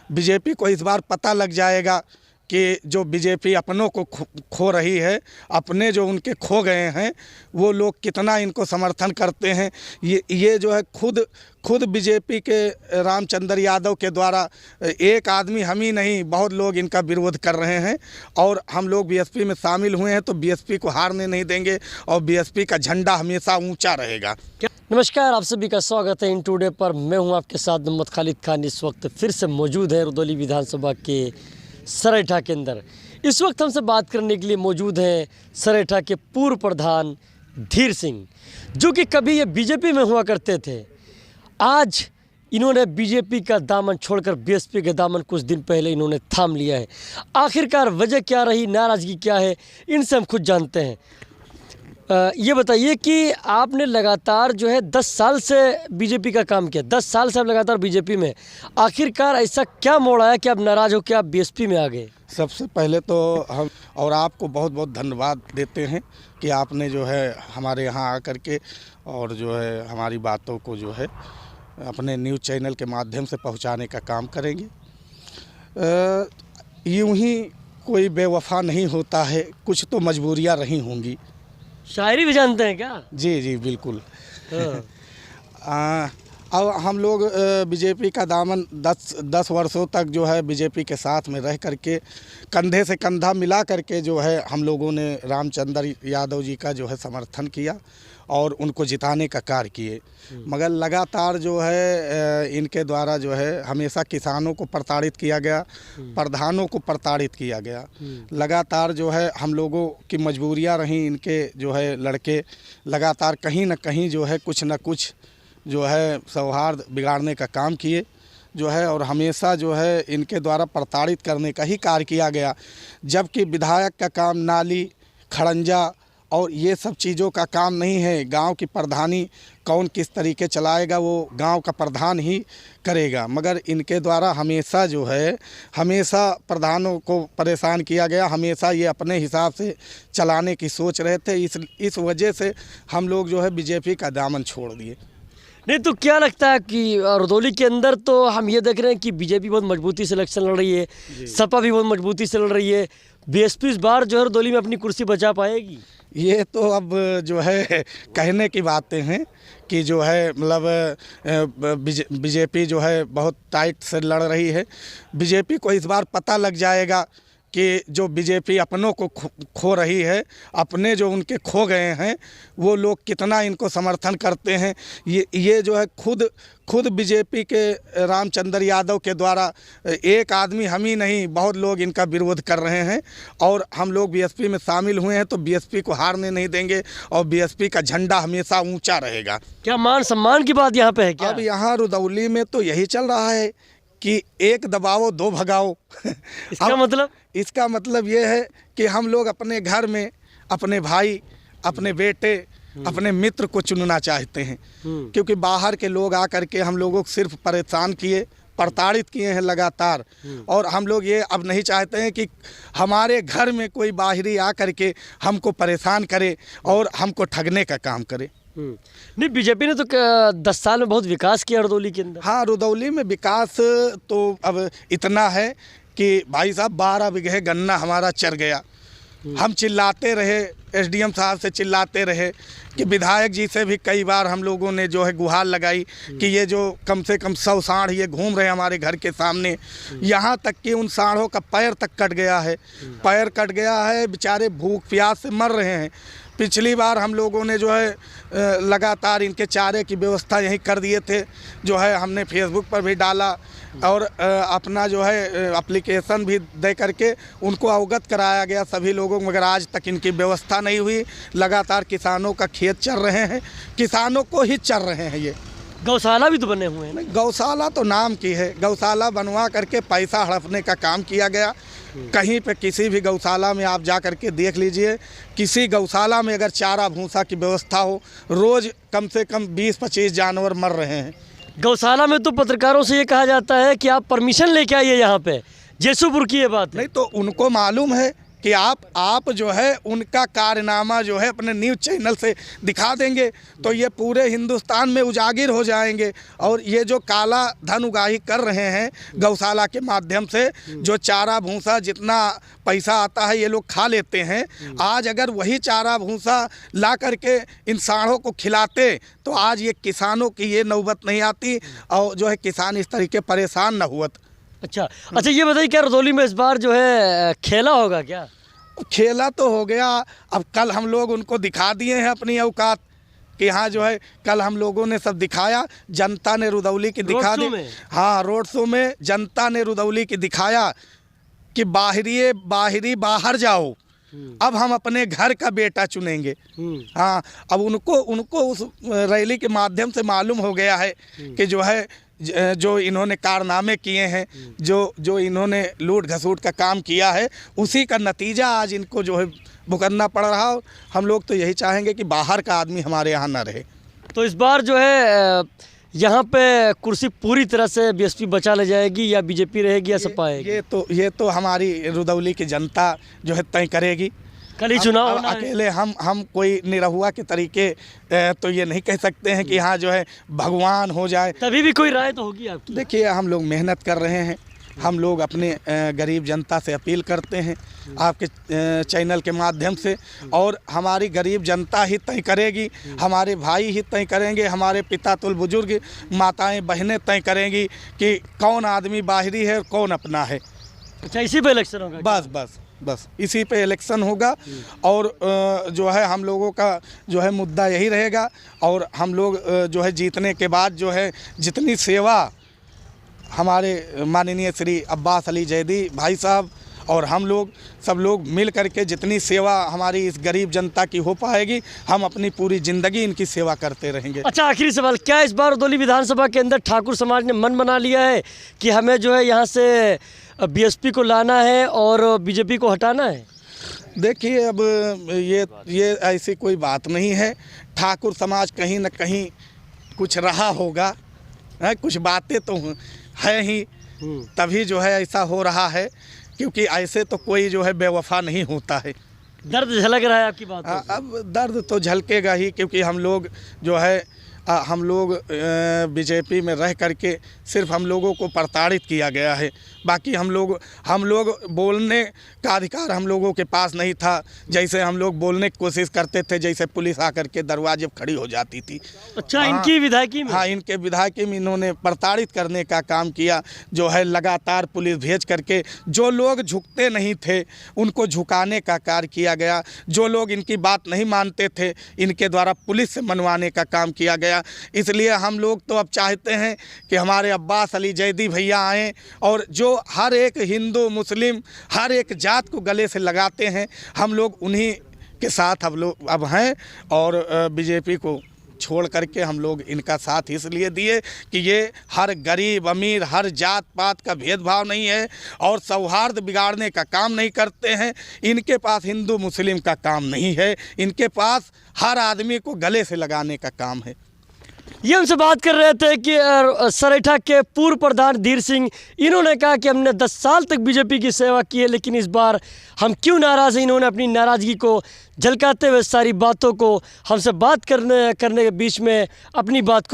BJP को इस बार पता लग जाएगा कि जो बीजेपी अपनों को खो रही है, अपने जो उनके खो गए हैं वो लोग कितना इनको समर्थन करते हैं। ये जो है खुद बीजेपी के रामचंद्र यादव के द्वारा एक आदमी हम ही नहीं, बहुत लोग इनका विरोध कर रहे हैं और हम लोग बीएसपी में शामिल हुए हैं तो बीएसपी को हारने नहीं देंगे और बीएसपी का झंडा हमेशा ऊंचा रहेगा। नमस्कार, आप सभी का स्वागत है इन टुडे पर। मैं हूं आपके साथ मोहम्मद खालिद खान। इस वक्त फिर से मौजूद है रुदौली विधानसभा के सरेठा के अंदर। इस वक्त हमसे बात करने के लिए मौजूद हैं सरेठा के पूर्व प्रधान धीर सिंह, जो कि कभी ये बीजेपी में हुआ करते थे। आज इन्होंने बीजेपी का दामन छोड़कर बीएसपी के दामन कुछ दिन पहले इन्होंने थाम लिया है। आखिरकार वजह क्या रही, नाराज़गी क्या है, इनसे हम खुद जानते हैं। ये बताइए कि आपने लगातार जो है 10 साल से बीजेपी का काम किया, 10 साल से आप लगातार बीजेपी में, आखिरकार ऐसा क्या मोड़ आया कि आप नाराज़ हो कि आप बीएसपी में आ गए? सबसे पहले तो हम और आपको बहुत बहुत धन्यवाद देते हैं कि आपने जो है हमारे यहाँ आकर के और जो है हमारी बातों को जो है अपने न्यूज़ चैनल के माध्यम से पहुँचाने का काम करेंगे। यूँ ही कोई बेवफा नहीं होता है, कुछ तो मजबूरियाँ रही होंगी। शायरी भी जानते हैं क्या? जी बिल्कुल। अब हम लोग बीजेपी का दामन 10 वर्षों तक जो है बीजेपी के साथ में रह करके कंधे से कंधा मिला करके जो है हम लोगों ने रामचंद्र यादव जी का जो है समर्थन किया और उनको जिताने का कार्य किए। मगर लगातार जो है इनके द्वारा जो है हमेशा किसानों को प्रताड़ित किया गया, प्रधानों को प्रताड़ित किया गया। लगातार जो है हम लोगों की मजबूरियां रहीं, इनके जो है लड़के लगातार कहीं न कहीं जो है कुछ न कुछ जो है सौहार्द बिगाड़ने का काम किए जो है और हमेशा जो है इनके द्वारा प्रताड़ित करने का ही कार्य किया गया। जबकि विधायक का काम नाली, खड़ंजा और ये सब चीज़ों का काम नहीं है। गांव की प्रधानी कौन किस तरीके चलाएगा वो गांव का प्रधान ही करेगा। मगर इनके द्वारा हमेशा जो है हमेशा प्रधानों को परेशान किया गया, हमेशा ये अपने हिसाब से चलाने की सोच रहे थे। इस वजह से हम लोग जो है बीजेपी का दामन छोड़ दिए। नहीं तो क्या लगता है कि रुदौली के अंदर तो हम ये देख रहे हैं कि बीजेपी बहुत मजबूती से इलेक्शन लड़ रही है, सपा भी बहुत मजबूती से लड़ रही है। बीएसपी इस बार जो है रुदौली में अपनी कुर्सी बचा पाएगी? ये तो अब जो है कहने की बातें हैं कि जो है मतलब बीजेपी जो है बहुत टाइट से लड़ रही है। बीजेपी को इस बार पता लग जाएगा कि जो बीजेपी अपनों को खो रही है, अपने जो उनके खो गए हैं वो लोग कितना इनको समर्थन करते हैं। ये जो है खुद बीजेपी के रामचंद्र यादव के द्वारा एक आदमी हम ही नहीं, बहुत लोग इनका विरोध कर रहे हैं और हम लोग बीएसपी में शामिल हुए हैं तो बीएसपी को हारने नहीं देंगे और बीएसपी का झंडा हमेशा ऊंचा रहेगा। क्या मान सम्मान की बात यहाँ पे है क्या? अब यहाँ रुदौली में तो यही चल रहा है कि एक दबाओ दो भगाओ। इसका मतलब ये है कि हम लोग अपने घर में अपने भाई, अपने बेटे, अपने मित्र को चुनना चाहते हैं, क्योंकि बाहर के लोग आकर के हम लोगों को सिर्फ परेशान किए, प्रताड़ित किए हैं लगातार। और हम लोग ये अब नहीं चाहते हैं कि हमारे घर में कोई बाहरी आकर के हमको परेशान करे और हमको ठगने का काम करे। नहीं, बीजेपी ने तो 10 साल में बहुत विकास किया रुदौली के अंदर। हाँ, रुदौली में विकास तो अब इतना है कि भाई साहब 12 बीघे गन्ना हमारा चर गया। हम चिल्लाते रहे, एसडीएम साहब से चिल्लाते रहे कि विधायक जी से भी कई बार हम लोगों ने जो है गुहार लगाई कि ये जो कम से कम 100 सांड ये घूम रहे हैं हमारे घर के सामने, यहाँ तक कि उन सांडों का पैर तक कट गया है, पैर कट गया है, बेचारे भूख प्यास से मर रहे हैं। पिछली बार हम लोगों ने जो है लगातार इनके चारे की व्यवस्था यहीं कर दिए थे, जो है हमने फेसबुक पर भी डाला और अपना जो है एप्लीकेशन भी दे करके उनको अवगत कराया गया सभी लोगों को, मगर आज तक इनकी व्यवस्था नहीं हुई। लगातार किसानों का खेत चर रहे हैं, किसानों को ही चर रहे हैं। ये गौशाला भी तो बने हुए हैं। गौशाला तो नाम की है, गौशाला बनवा करके पैसा हड़पने का काम किया गया। कहीं पे किसी भी गौशाला में आप जा करके देख लीजिए, किसी गौशाला में अगर चारा भूसा की व्यवस्था हो, रोज़ कम से कम 20-25 जानवर मर रहे हैं। गौशाला में तो पत्रकारों से ये कहा जाता है कि आप परमिशन लेके आइए यहाँ पे, जैसूपुर की ये बात है। नहीं तो उनको मालूम है कि आप जो है उनका कारनामा जो है अपने न्यूज़ चैनल से दिखा देंगे तो ये पूरे हिंदुस्तान में उजागर हो जाएंगे। और ये जो काला धन उगाही कर रहे हैं गौशाला के माध्यम से, जो चारा भूसा जितना पैसा आता है ये लोग खा लेते हैं, आज अगर वही चारा भूसा ला करके इन सांडों को खिलाते तो आज ये किसानों की ये नौबत नहीं आती और जो है किसान इस तरीके परेशान न हुआ। अच्छा, ये बताइए क्या रुदौली में इस बार जो है खेला होगा क्या? खेला तो हो गया, अब कल हम लोग उनको दिखा दिए हैं अपनी औकात कि हाँ जो है कल हम लोगों ने सब दिखाया, जनता ने रुदौली की दिखा दी। हाँ, रोड शो में जनता ने रुदौली की दिखाया कि बाहरी बाहर जाओ, अब हम अपने घर का बेटा चुनेंगे। हाँ, अब उनको उस रैली के माध्यम से मालूम हो गया है कि जो है जो इन्होंने कारनामे किए हैं, जो इन्होंने लूट घसूट का काम किया है, उसी का नतीजा आज इनको जो है भुगतना पड़ रहा हो। हम लोग तो यही चाहेंगे कि बाहर का आदमी हमारे यहाँ ना रहे। तो इस बार जो है यहाँ पे कुर्सी पूरी तरह से बीएसपी बचा ले जाएगी या बीजेपी रहेगी या सपा आएगी? ये तो हमारी रुदौली की जनता जो है तय करेगी। कल ही चुनाव होना है। अकेले हम कोई निरहुआ के तरीके तो ये नहीं कह सकते हैं कि हाँ जो है भगवान हो जाए। तभी भी कोई राय तो होगी आपकी। देखिए, हम लोग मेहनत कर रहे हैं, हम लोग अपने गरीब जनता से अपील करते हैं आपके चैनल के माध्यम से, और हमारी गरीब जनता ही तय करेगी, हमारे भाई ही तय करेंगे, हमारे पिता तुल बुजुर्ग माताएं बहनें तय करेंगी कि कौन आदमी बाहरी है और कौन अपना है। अच्छा, इसी पे इलेक्शन होगा? बस इसी पे इलेक्शन होगा। और जो है हम लोगों का जो है मुद्दा यही रहेगा। और हम लोग जो है जीतने के बाद जो है जितनी सेवा हमारे माननीय श्री अब्बास अली जैदी भाई साहब और हम लोग सब लोग मिल करके जितनी सेवा हमारी इस गरीब जनता की हो पाएगी, हम अपनी पूरी ज़िंदगी इनकी सेवा करते रहेंगे। अच्छा, आखिरी सवाल, क्या इस बार रुदौली विधानसभा के अंदर ठाकुर समाज ने मन बना लिया है कि हमें जो है यहाँ से बीएसपी को लाना है और बीजेपी को हटाना है? देखिए, अब ये ऐसी कोई बात नहीं है। ठाकुर समाज कहीं न कहीं कुछ रहा होगा, कुछ बातें तो है ही, तभी जो है ऐसा हो रहा है, क्योंकि ऐसे तो कोई जो है बेवफा नहीं होता है। दर्द झलक रहा है आपकी बात? अब दर्द तो झलकेगा ही, क्योंकि हम लोग जो है हम लोग बीजेपी में रह करके सिर्फ हम लोगों को प्रताड़ित किया गया है। बाकी हम लोग बोलने का अधिकार हम लोगों के पास नहीं था। जैसे हम लोग बोलने की कोशिश करते थे, जैसे पुलिस आकर के दरवाजे पर खड़ी हो जाती थी। अच्छा, इनकी विधायकी में? हाँ, इनके विधायकी में इन्होंने प्रताड़ित करने का काम किया। जो है लगातार पुलिस भेज करके जो लोग झुकते नहीं थे उनको झुकाने का कार्य किया गया। जो लोग इनकी बात नहीं मानते थे इनके द्वारा पुलिस से मनवाने का काम किया गया। इसलिए हम लोग तो अब चाहते हैं कि हमारे अब्बास अली जैदी भैया आएँ और जो हर एक हिंदू मुस्लिम हर एक जात को गले से लगाते हैं, हम लोग उन्हीं के साथ अब हैं। और बीजेपी को छोड़ करके हम लोग इनका साथ इसलिए दिए कि ये हर गरीब अमीर हर जात पात का भेदभाव नहीं है और सौहार्द बिगाड़ने का काम नहीं करते हैं। इनके पास हिंदू मुस्लिम का काम नहीं है, इनके पास हर आदमी को गले से लगाने का काम है। ये हमसे बात कर रहे थे कि सरेठा के पूर्व प्रधान धीर सिंह, इन्होंने कहा कि हमने 10 साल तक बीजेपी की सेवा की है, लेकिन इस बार हम क्यों नाराज़ हैं। इन्होंने अपनी नाराज़गी को झलकाते हुए सारी बातों को हमसे बात करने के बीच में अपनी बात को